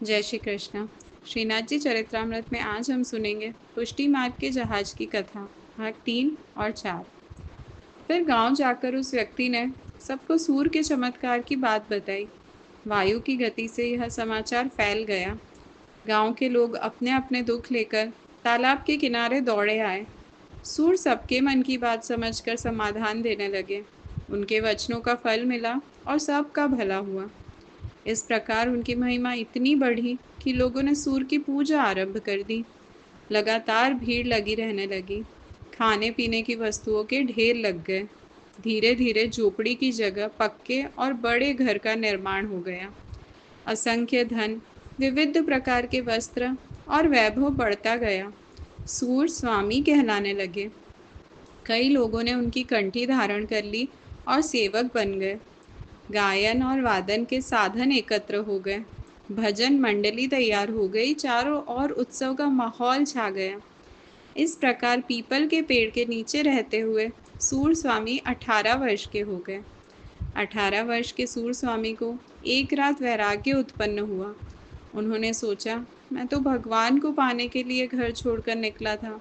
जय श्री कृष्ण। श्रीनाथ जी चरित्रामृत में आज हम सुनेंगे पुष्टि मार्ग के जहाज की कथा, भाग 3 और 4। फिर गांव जाकर उस व्यक्ति ने सबको सूर्य के चमत्कार की बात बताई। वायु की गति से यह समाचार फैल गया। गांव के लोग अपने अपने दुख लेकर तालाब के किनारे दौड़े आए। सूर्य सबके मन की बात समझकर समाधान देने लगे। उनके वचनों का फल मिला और सबका भला हुआ। इस प्रकार उनकी महिमा इतनी बढ़ी कि लोगों ने सूर्य की पूजा आरंभ कर दी। लगातार भीड़ लगी रहने लगी। खाने पीने की वस्तुओं के ढेर लग गए। धीरे धीरे झोपड़ी की जगह पक्के और बड़े घर का निर्माण हो गया। असंख्य धन, विविध प्रकार के वस्त्र और वैभव बढ़ता गया। सूर्य स्वामी कहलाने लगे। कई लोगों ने उनकी कंठी धारण कर ली और सेवक बन गए। गायन और वादन के साधन एकत्र हो गए। भजन मंडली तैयार हो गई। चारों ओर उत्सव का माहौल छा गया। इस प्रकार पीपल के पेड़ के नीचे रहते हुए सूर स्वामी 18 वर्ष के हो गए। 18 वर्ष के सूर स्वामी को एक रात वैराग्य उत्पन्न हुआ। उन्होंने सोचा, मैं तो भगवान को पाने के लिए घर छोड़कर निकला था,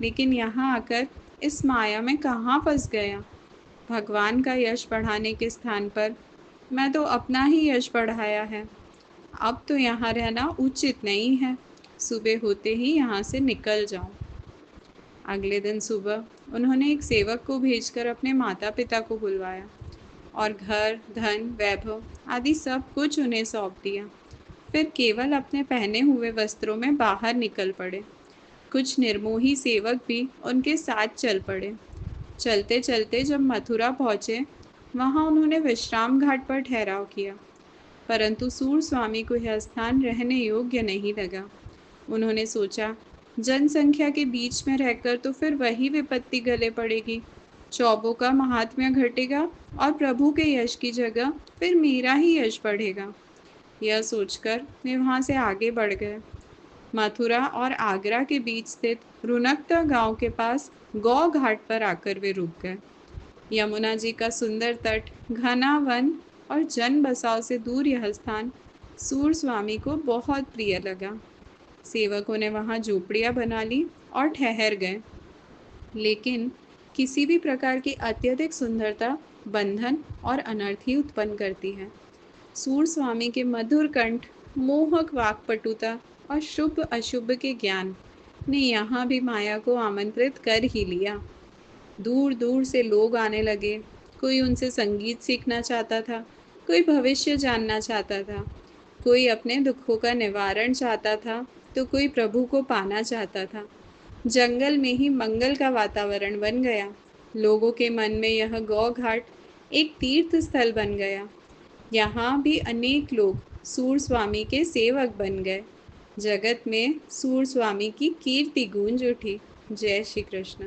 लेकिन यहाँ आकर इस माया में कहाँ फंस गया। भगवान का यश बढ़ाने के स्थान पर मैं तो अपना ही यश बढ़ाया है। अब तो यहाँ रहना उचित नहीं है। सुबह होते ही यहाँ से निकल जाऊं। अगले दिन सुबह उन्होंने एक सेवक को भेजकर अपने माता पिता को बुलवाया और घर, धन, वैभव आदि सब कुछ उन्हें सौंप दिया। फिर केवल अपने पहने हुए वस्त्रों में बाहर निकल पड़े। कुछ निर्मोही सेवक भी उनके साथ चल पड़े। चलते चलते जब मथुरा पहुंचे, वहां उन्होंने विश्राम घाट पर ठहराव किया, परंतु सूर स्वामी को यह स्थान रहने योग्य नहीं लगा। उन्होंने सोचा, जनसंख्या के बीच में रहकर तो फिर वही विपत्ति गले पड़ेगी। चौबों का महात्म्य घटेगा और प्रभु के यश की जगह फिर मेरा ही यश बढ़ेगा। यह सोचकर वे वहां से आगे बढ़ गए। मथुरा और आगरा के बीच स्थित रुनकता गांव के पास गौ घाट पर आकर वे रुक गए। यमुना जी का सुंदर तट, घना वन और जन बसाव से दूर यह स्थान सूर स्वामी को बहुत प्रिय लगा। सेवकों ने वहां झोपड़ियां बना ली और ठहर गए। लेकिन किसी भी प्रकार की अत्यधिक सुंदरता बंधन और अनर्थ ही उत्पन्न करती है। सूर स्वामी के मधुर कंठ, मोहक वाक्पटुता और शुभ अशुभ के ज्ञान ने यहाँ भी माया को आमंत्रित कर ही लिया। दूर दूर से लोग आने लगे। कोई उनसे संगीत सीखना चाहता था, कोई भविष्य जानना चाहता था, कोई अपने दुखों का निवारण चाहता था, तो कोई प्रभु को पाना चाहता था। जंगल में ही मंगल का वातावरण बन गया। लोगों के मन में यह गौ घाट एक तीर्थ स्थल बन गया। यहाँ भी अनेक लोग सूर स्वामी के सेवक बन गए। जगत में सूर स्वामी की कीर्ति गूंज उठी। जय श्री कृष्ण।